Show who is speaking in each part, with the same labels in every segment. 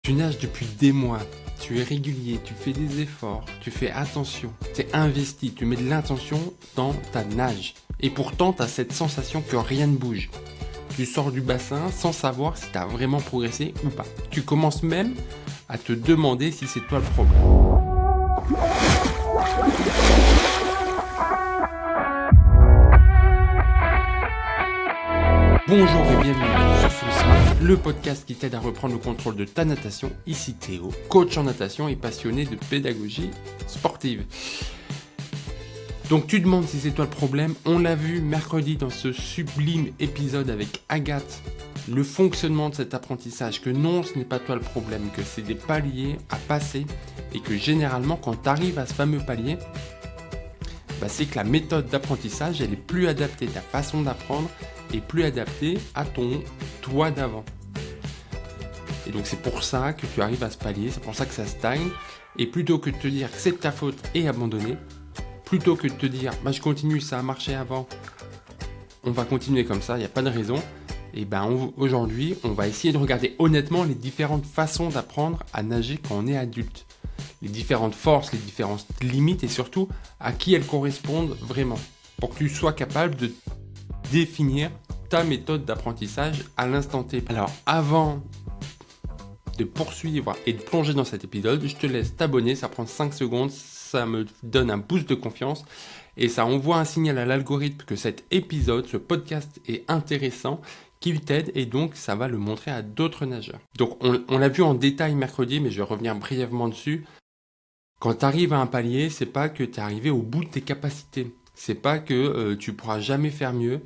Speaker 1: Tu nages depuis des mois, tu es régulier, tu fais des efforts, tu fais attention, tu es investi, tu mets de l'intention dans ta nage. Et pourtant, tu as cette sensation que rien ne bouge. Tu sors du bassin sans savoir si tu as vraiment progressé ou pas. Tu commences même à te demander si c'est toi le problème. Bonjour et bienvenue sur Swim Smart, le podcast qui t'aide à reprendre le contrôle de ta natation. Ici Théo, coach en natation et passionné de pédagogie sportive. Donc tu demandes si c'est toi le problème. On l'a vu mercredi dans ce sublime épisode avec Agathe, le fonctionnement de cet apprentissage, que non, ce n'est pas toi le problème, que c'est des paliers à passer et que généralement quand tu arrives à ce fameux palier, c'est que la méthode d'apprentissage, elle est plus adaptée, ta façon d'apprendre est plus adaptée à ton toi d'avant. Et donc c'est pour ça que tu arrives à ce palier, c'est pour ça que ça stagne. Et plutôt que de te dire que c'est de ta faute et abandonner, plutôt que de te dire je continue, ça a marché avant, on va continuer comme ça, il n'y a pas de raison. Et aujourd'hui, on va essayer de regarder honnêtement les différentes façons d'apprendre à nager quand on est adulte. Les différentes forces, les différentes limites et surtout à qui elles correspondent vraiment. Pour que tu sois capable de définir ta méthode d'apprentissage à l'instant T. Alors avant de poursuivre et de plonger dans cet épisode, je te laisse t'abonner, ça prend 5 secondes, ça me donne un boost de confiance et ça envoie un signal à l'algorithme que cet épisode, ce podcast est intéressant, qu'il t'aide et donc ça va le montrer à d'autres nageurs. Donc on l'a vu en détail mercredi, mais je vais revenir brièvement dessus. Quand tu arrives à un palier, c'est pas que tu es arrivé au bout de tes capacités. C'est pas que tu pourras jamais faire mieux.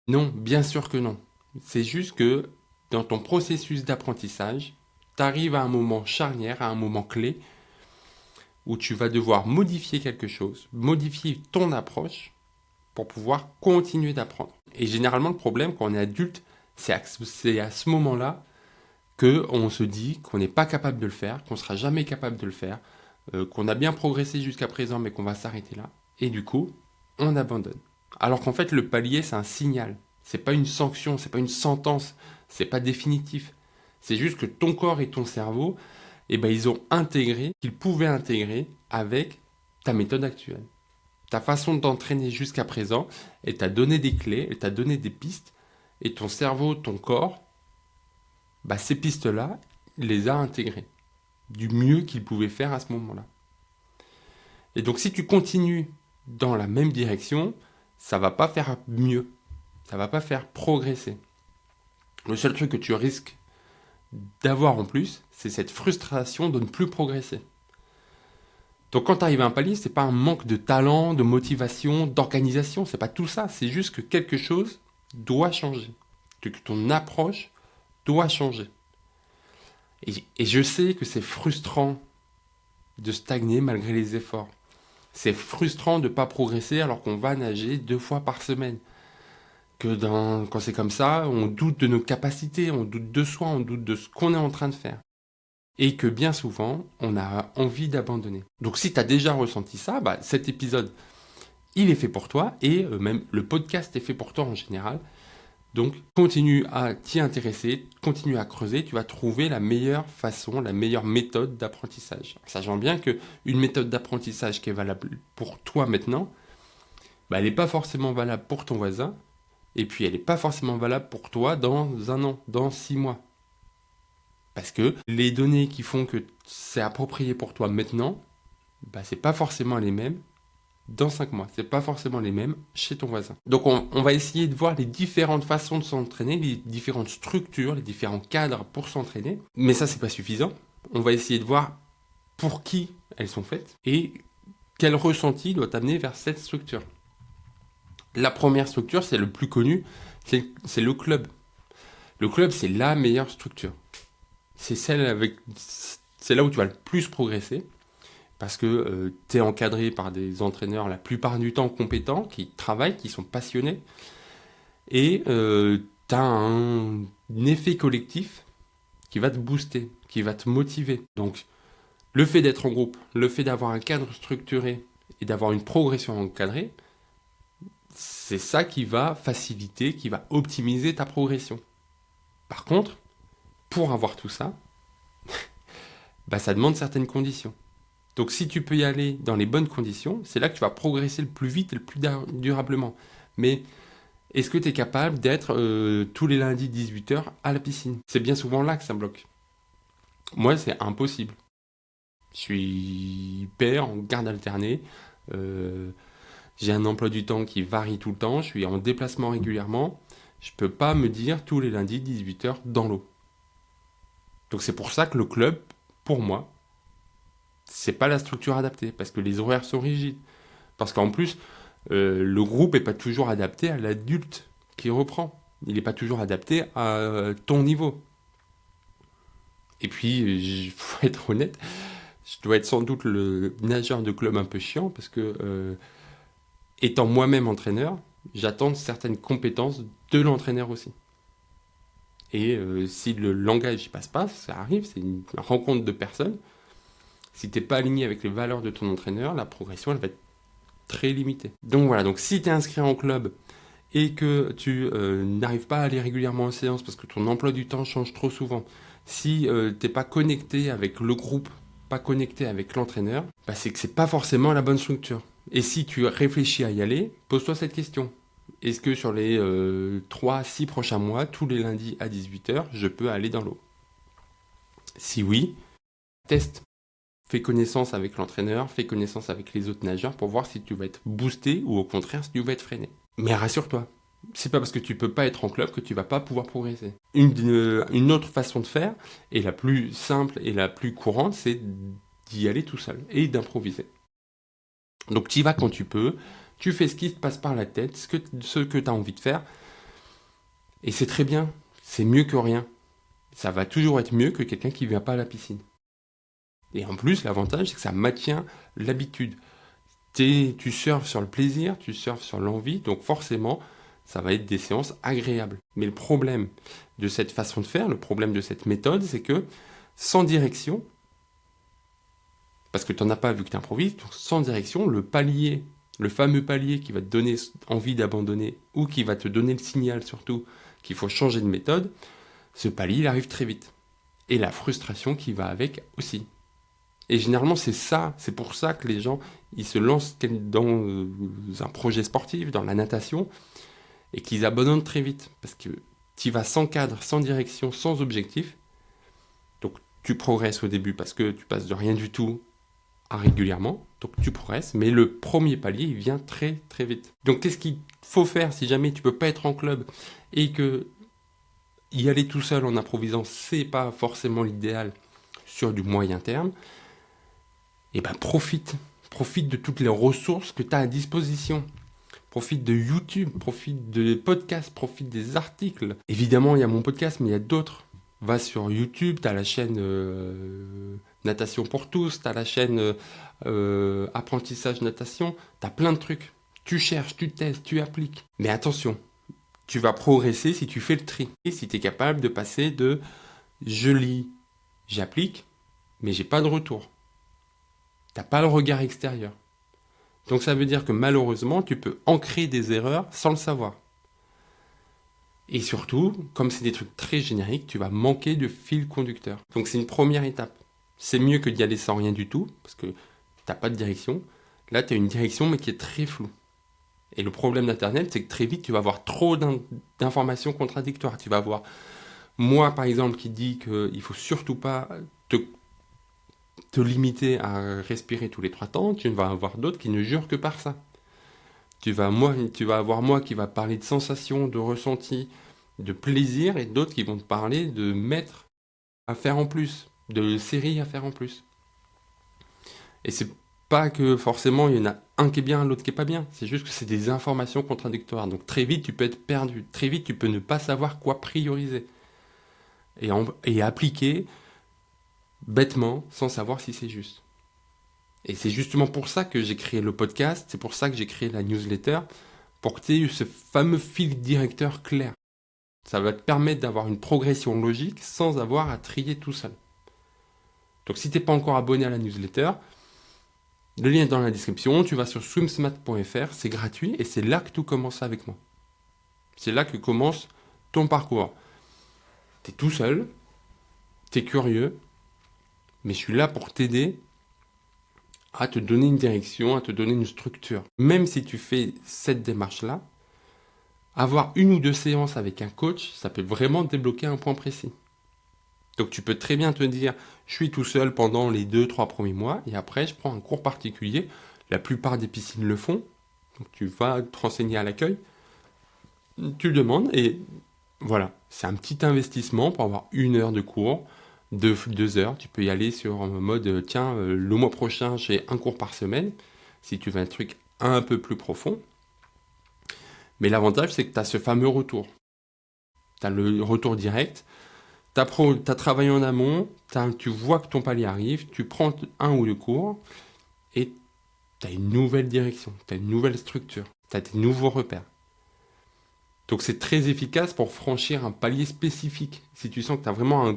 Speaker 1: Non, bien sûr que non. C'est juste que dans ton processus d'apprentissage, tu arrives à un moment charnière, à un moment clé, où tu vas devoir modifier quelque chose, modifier ton approche pour pouvoir continuer d'apprendre. Et généralement, le problème quand on est adulte, c'est à ce moment-là qu'on se dit qu'on n'est pas capable de le faire, qu'on ne sera jamais capable de le faire, qu'on a bien progressé jusqu'à présent, mais qu'on va s'arrêter là. Et du coup, on abandonne. Alors qu'en fait, le palier, c'est un signal. C'est pas une sanction, c'est pas une sentence, c'est pas définitif. C'est juste que ton corps et ton cerveau, ils ont intégré, qu'ils pouvaient intégrer avec ta méthode actuelle. Ta façon de t'entraîner jusqu'à présent, elle t'a donné des clés, elle t'a donné des pistes, et ton cerveau, ton corps, ces pistes-là, il les a intégrées du mieux qu'il pouvait faire à ce moment-là. Et donc si tu continues dans la même direction, ça va pas faire mieux, ça va pas faire progresser. Le seul truc que tu risques d'avoir en plus, c'est cette frustration de ne plus progresser. Donc quand tu arrives à un palier, c'est pas un manque de talent, de motivation, d'organisation, c'est pas tout ça, c'est juste que quelque chose doit changer, que ton approche doit changer. Et je sais que c'est frustrant de stagner malgré les efforts. C'est frustrant de ne pas progresser alors qu'on va nager 2 fois par semaine. Quand c'est comme ça, on doute de nos capacités, on doute de soi, on doute de ce qu'on est en train de faire. Et que bien souvent, on a envie d'abandonner. Donc si tu as déjà ressenti ça, cet épisode, il est fait pour toi et même le podcast est fait pour toi en général. Donc, continue à t'y intéresser, continue à creuser, tu vas trouver la meilleure façon, la meilleure méthode d'apprentissage. Sachant bien qu'une méthode d'apprentissage qui est valable pour toi maintenant, elle n'est pas forcément valable pour ton voisin, et puis elle n'est pas forcément valable pour toi dans 1 an, dans 6 mois. Parce que les données qui font que c'est approprié pour toi maintenant, c'est pas forcément les mêmes dans 5 mois. C'est pas forcément les mêmes chez ton voisin. Donc on va essayer de voir les différentes façons de s'entraîner, les différentes structures, les différents cadres pour s'entraîner. Mais ça, c'est pas suffisant. On va essayer de voir pour qui elles sont faites et quel ressenti doit t'amener vers cette structure. La première structure, c'est le plus connu, c'est le club. Le club, c'est la meilleure structure. C'est là où tu vas le plus progresser. Parce que tu es encadré par des entraîneurs la plupart du temps compétents, qui travaillent, qui sont passionnés. Et tu as un effet collectif qui va te booster, qui va te motiver. Donc le fait d'être en groupe, le fait d'avoir un cadre structuré et d'avoir une progression encadrée, c'est ça qui va faciliter, qui va optimiser ta progression. Par contre, pour avoir tout ça, bah, ça demande certaines conditions. Donc si tu peux y aller dans les bonnes conditions, c'est là que tu vas progresser le plus vite et le plus durablement. Mais est-ce que tu es capable d'être tous les lundis 18h à la piscine? C'est bien souvent là que ça bloque. Moi, c'est impossible. Je suis père en garde alternée. J'ai un emploi du temps qui varie tout le temps. Je suis en déplacement régulièrement. Je peux pas me dire tous les lundis 18h dans l'eau. Donc c'est pour ça que le club, pour moi, c'est pas la structure adaptée, parce que les horaires sont rigides. Parce qu'en plus, le groupe n'est pas toujours adapté à l'adulte qui reprend. Il n'est pas toujours adapté à ton niveau. Et puis, il faut être honnête, je dois être sans doute le nageur de club un peu chiant, parce que, étant moi-même entraîneur, j'attends certaines compétences de l'entraîneur aussi. Et si le langage ne passe pas, ça arrive, c'est une rencontre de personnes. Si tu n'es pas aligné avec les valeurs de ton entraîneur, la progression, elle va être très limitée. Donc voilà, donc si tu es inscrit en club et que tu n'arrives pas à aller régulièrement en séance parce que ton emploi du temps change trop souvent, si tu n'es pas connecté avec le groupe, pas connecté avec l'entraîneur, bah c'est que c'est pas forcément la bonne structure. Et si tu réfléchis à y aller, pose-toi cette question. Est-ce que sur les 3-6 prochains mois, tous les lundis à 18h, je peux aller dans l'eau? Si oui, teste. Fais connaissance avec l'entraîneur, fais connaissance avec les autres nageurs pour voir si tu vas être boosté ou au contraire si tu vas être freiné. Mais rassure-toi, c'est pas parce que tu peux pas être en club que tu vas pas pouvoir progresser. Une autre façon de faire, et la plus simple et la plus courante, c'est d'y aller tout seul et d'improviser. Donc tu y vas quand tu peux, tu fais ce qui te passe par la tête, ce que tu as envie de faire, et c'est très bien, c'est mieux que rien. Ça va toujours être mieux que quelqu'un qui ne vient pas à la piscine. Et en plus, l'avantage, c'est que ça maintient l'habitude. Tu surfes sur le plaisir, tu surfes sur l'envie, donc forcément, ça va être des séances agréables. Mais le problème de cette façon de faire, le problème de cette méthode, c'est que sans direction, parce que tu n'en as pas vu que tu improvises, donc sans direction, le palier, le fameux palier qui va te donner envie d'abandonner ou qui va te donner le signal surtout qu'il faut changer de méthode, ce palier, il arrive très vite. Et la frustration qui va avec aussi. Et généralement, c'est pour ça que les gens, ils se lancent dans un projet sportif, dans la natation, et qu'ils abandonnent très vite. Parce que tu vas sans cadre, sans direction, sans objectif. Donc tu progresses au début parce que tu passes de rien du tout à régulièrement. Donc tu progresses, mais le premier palier, il vient très très vite. Donc qu'est-ce qu'il faut faire si jamais tu ne peux pas être en club et que y aller tout seul en improvisant, c'est pas forcément l'idéal sur du moyen terme? Et ben profite de toutes les ressources que tu as à disposition. Profite de YouTube, profite de podcasts, profite des articles. Évidemment, il y a mon podcast, mais il y a d'autres. Va sur YouTube, tu as la chaîne Natation pour tous, tu as la chaîne Apprentissage Natation, tu as plein de trucs. Tu cherches, tu testes, tu appliques. Mais attention, tu vas progresser si tu fais le tri. Et si tu es capable de passer de je lis, j'applique, mais j'ai pas de retour. Tu n'as pas le regard extérieur. Donc ça veut dire que malheureusement, tu peux ancrer des erreurs sans le savoir. Et surtout, comme c'est des trucs très génériques, tu vas manquer de fil conducteur. Donc c'est une première étape. C'est mieux que d'y aller sans rien du tout, parce que tu n'as pas de direction. Là, tu as une direction, mais qui est très floue. Et le problème d'Internet, c'est que très vite, tu vas avoir trop d'informations contradictoires. Tu vas avoir moi, par exemple, qui dit qu'il ne faut surtout pas te limiter à respirer tous les 3 temps, tu vas avoir d'autres qui ne jurent que par ça. Tu vas avoir moi qui va parler de sensations, de ressenti, de plaisir, et d'autres qui vont te parler de maîtres à faire en plus, de séries à faire en plus. Et c'est pas que forcément il y en a un qui est bien, l'autre qui est pas bien. C'est juste que c'est des informations contradictoires. Donc très vite tu peux être perdu. Très vite tu peux ne pas savoir quoi prioriser. Et appliquer bêtement sans savoir si c'est juste. Et c'est justement pour ça que j'ai créé le podcast, c'est pour ça que j'ai créé la newsletter, pour que tu aies ce fameux fil directeur clair. Ça va te permettre d'avoir une progression logique sans avoir à trier tout seul. Donc si tu n'es pas encore abonné à la newsletter, le lien est dans la description, tu vas sur swimsmart.fr, c'est gratuit et c'est là que tout commence avec moi. C'est là que commence ton parcours. Tu es tout seul, tu es curieux, Mais je suis là pour t'aider à te donner une direction, à te donner une structure. Même si tu fais cette démarche-là, avoir 1 ou 2 séances avec un coach, ça peut vraiment débloquer un point précis. Donc tu peux très bien te dire, je suis tout seul pendant les 2-3 premiers mois, et après je prends un cours particulier. La plupart des piscines le font. Donc tu vas te renseigner à l'accueil, tu le demandes, et voilà. C'est un petit investissement pour avoir 1 heure de cours, 2 heures. Tu peux y aller sur mode, tiens, le mois prochain j'ai un cours par semaine, si tu veux un truc un peu plus profond. Mais l'avantage, c'est que tu as ce fameux retour. Tu as le retour direct. Tu as travaillé en amont, tu vois que ton palier arrive, tu prends 1 ou 2 cours et tu as une nouvelle direction, tu as une nouvelle structure, tu as des nouveaux repères. Donc c'est très efficace pour franchir un palier spécifique. Si tu sens que tu as vraiment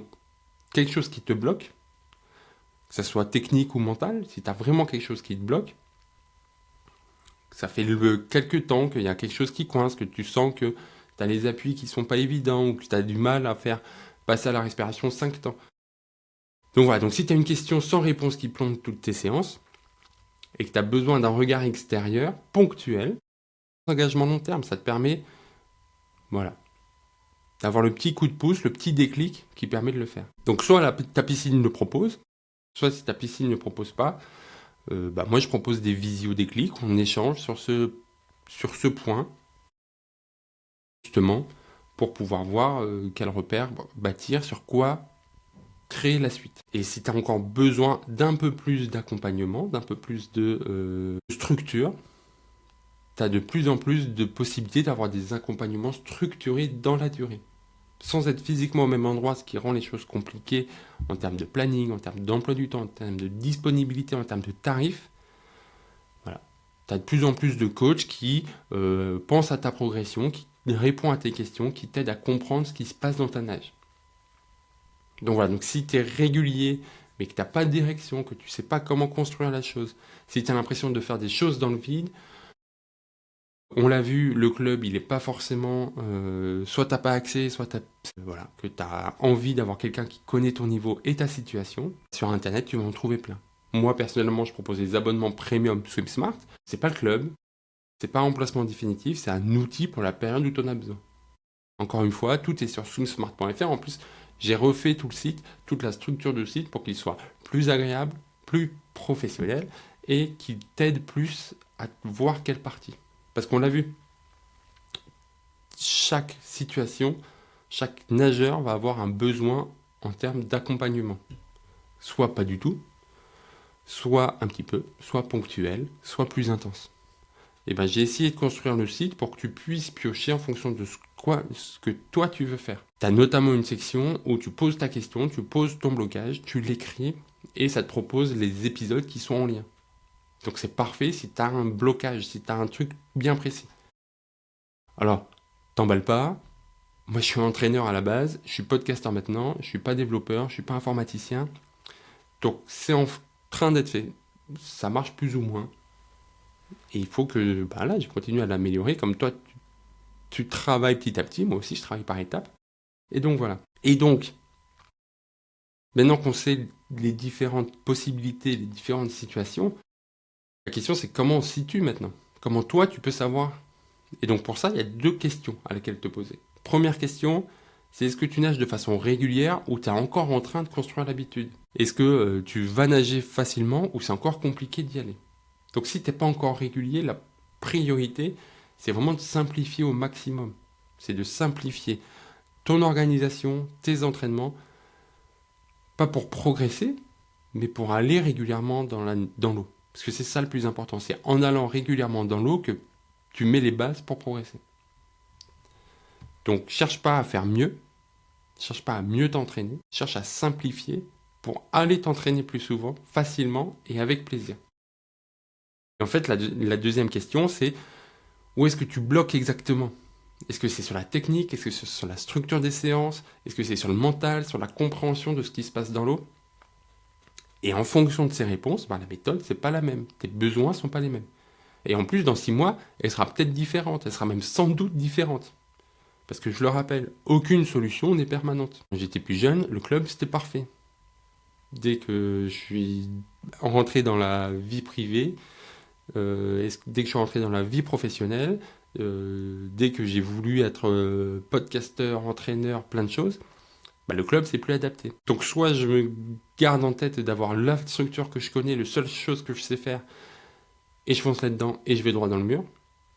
Speaker 1: quelque chose qui te bloque, que ce soit technique ou mental, si tu as vraiment quelque chose qui te bloque, ça fait quelques temps qu'il y a quelque chose qui coince, que tu sens que tu as les appuis qui sont pas évidents ou que tu as du mal à faire passer à la respiration 5 temps. Donc voilà, donc si tu as une question sans réponse qui plombe toutes tes séances et que tu as besoin d'un regard extérieur, ponctuel, engagement long terme, ça te permet voilà, d'avoir le petit coup de pouce, le petit déclic qui permet de le faire. Donc soit ta piscine le propose, soit si ta piscine ne propose pas, moi je propose des visio déclics, on échange sur ce point, justement, pour pouvoir voir quel repère bâtir, sur quoi créer la suite. Et si tu as encore besoin d'un peu plus d'accompagnement, d'un peu plus de structure, tu as de plus en plus de possibilités d'avoir des accompagnements structurés dans la durée. Sans être physiquement au même endroit, ce qui rend les choses compliquées en termes de planning, en termes d'emploi du temps, en termes de disponibilité, en termes de tarifs. Voilà. Tu as de plus en plus de coachs qui pensent à ta progression, qui répondent à tes questions, qui t'aident à comprendre ce qui se passe dans ta nage. Donc voilà, donc si tu es régulier, mais que tu n'as pas de direction, que tu ne sais pas comment construire la chose, si tu as l'impression de faire des choses dans le vide, on l'a vu, le club, il n'est pas forcément... soit tu n'as pas accès, soit voilà, que tu as envie d'avoir quelqu'un qui connaît ton niveau et ta situation. Sur Internet, tu vas en trouver plein. Moi, personnellement, je propose des abonnements premium SwimSmart. C'est pas le club, c'est pas un emplacement définitif, c'est un outil pour la période où tu en as besoin. Encore une fois, tout est sur swimsmart.fr. En plus, j'ai refait tout le site, toute la structure du site pour qu'il soit plus agréable, plus professionnel et qu'il t'aide plus à voir quelle partie. Parce qu'on l'a vu, chaque situation, chaque nageur va avoir un besoin en termes d'accompagnement. Soit pas du tout, soit un petit peu, soit ponctuel, soit plus intense. Et ben, j'ai essayé de construire le site pour que tu puisses piocher en fonction de ce que toi tu veux faire. Tu as notamment une section où tu poses ta question, tu poses ton blocage, tu l'écris et ça te propose les épisodes qui sont en lien. Donc c'est parfait si tu as un blocage, si tu as un truc bien précis. Alors, t'emballe pas. Moi, je suis entraîneur à la base, je suis podcasteur maintenant, je suis pas développeur, je suis pas informaticien. Donc c'est en train d'être fait. Ça marche plus ou moins. Et il faut que, là, je continue à l'améliorer. Comme toi, tu travailles petit à petit. Moi aussi, je travaille par étapes. Et donc, voilà. Et donc, maintenant qu'on sait les différentes possibilités, les différentes situations, la question, c'est comment on se situe maintenant. Comment toi, tu peux savoir. Et donc, pour ça, il y a 2 questions à laquelle te poser. Première question, c'est est-ce que tu nages de façon régulière ou tu es encore en train de construire l'habitude? Est-ce que tu vas nager facilement ou c'est encore compliqué d'y aller? Donc si tu n'es pas encore régulier, la priorité, c'est vraiment de simplifier au maximum. C'est de simplifier ton organisation, tes entraînements, pas pour progresser, mais pour aller régulièrement dans l'eau. Parce que c'est ça le plus important, c'est en allant régulièrement dans l'eau que tu mets les bases pour progresser. Donc cherche pas à faire mieux, cherche pas à mieux t'entraîner, cherche à simplifier pour aller t'entraîner plus souvent, facilement et avec plaisir. Et en fait, la deuxième question, c'est où est-ce que tu bloques exactement? Est-ce que c'est sur la technique? Est-ce que c'est sur la structure des séances? Est-ce que c'est sur le mental, sur la compréhension de ce qui se passe dans l'eau? Et en fonction de ces réponses, la méthode, c'est pas la même. Tes besoins sont pas les mêmes. Et en plus, dans 6 mois, elle sera peut-être différente. Elle sera même sans doute différente. Parce que je le rappelle, aucune solution n'est permanente. Quand j'étais plus jeune, le club, c'était parfait. dès que je suis rentré dans la vie privée, dès que je suis rentré dans la vie professionnelle, dès que j'ai voulu être podcasteur, entraîneur, plein de choses, le club c'est plus adapté. Donc soit je me garde en tête d'avoir la structure que je connais, la seule chose que je sais faire, et je fonce là-dedans et je vais droit dans le mur,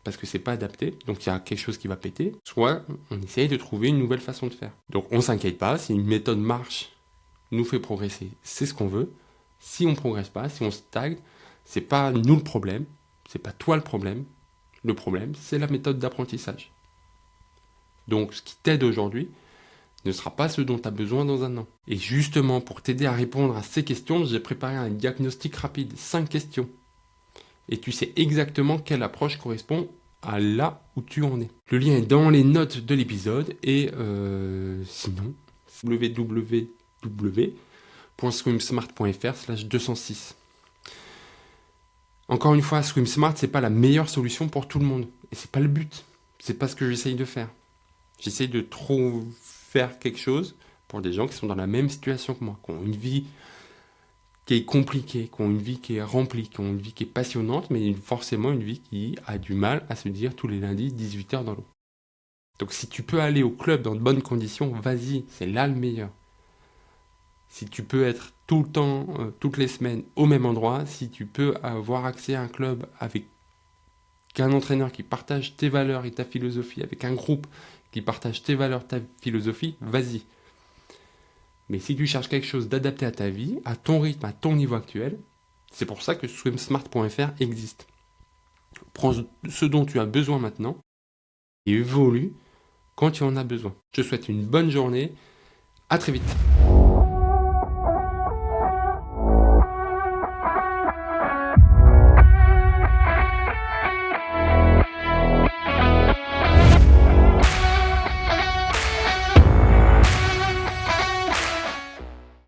Speaker 1: parce que c'est pas adapté, donc il y a quelque chose qui va péter, soit on essaye de trouver une nouvelle façon de faire. Donc on s'inquiète pas, si une méthode marche, nous fait progresser, c'est ce qu'on veut. Si on progresse pas, si on stagne, c'est pas nous le problème, c'est pas toi le problème. Le problème, c'est la méthode d'apprentissage. Donc ce qui t'aide aujourd'hui ne sera pas ce dont tu as besoin dans un an. Et justement, pour t'aider à répondre à ces questions, j'ai préparé un diagnostic rapide, 5 questions. Et tu sais exactement quelle approche correspond à là où tu en es. Le lien est dans les notes de l'épisode et sinon, www.swimsmart.fr/206. Encore une fois, SwimSmart, c'est pas la meilleure solution pour tout le monde. Et c'est pas le but. C'est pas ce que j'essaye de faire. J'essaye de trop faire quelque chose pour des gens qui sont dans la même situation que moi, qui ont une vie qui est compliquée, qui ont une vie qui est remplie, qui ont une vie qui est passionnante, mais forcément une vie qui a du mal à se dire tous les lundis 18h dans l'eau. Donc si tu peux aller au club dans de bonnes conditions, vas-y, c'est là le meilleur. Si tu peux être tout le temps, toutes les semaines au même endroit, si tu peux avoir accès à un club avec un entraîneur qui partage tes valeurs et ta philosophie, avec un groupe qui partage tes valeurs, ta philosophie, vas-y. Mais si tu cherches quelque chose d'adapté à ta vie, à ton rythme, à ton niveau actuel, c'est pour ça que swimsmart.fr existe. Prends ce dont tu as besoin maintenant et évolue quand tu en as besoin. Je te souhaite une bonne journée. À très vite.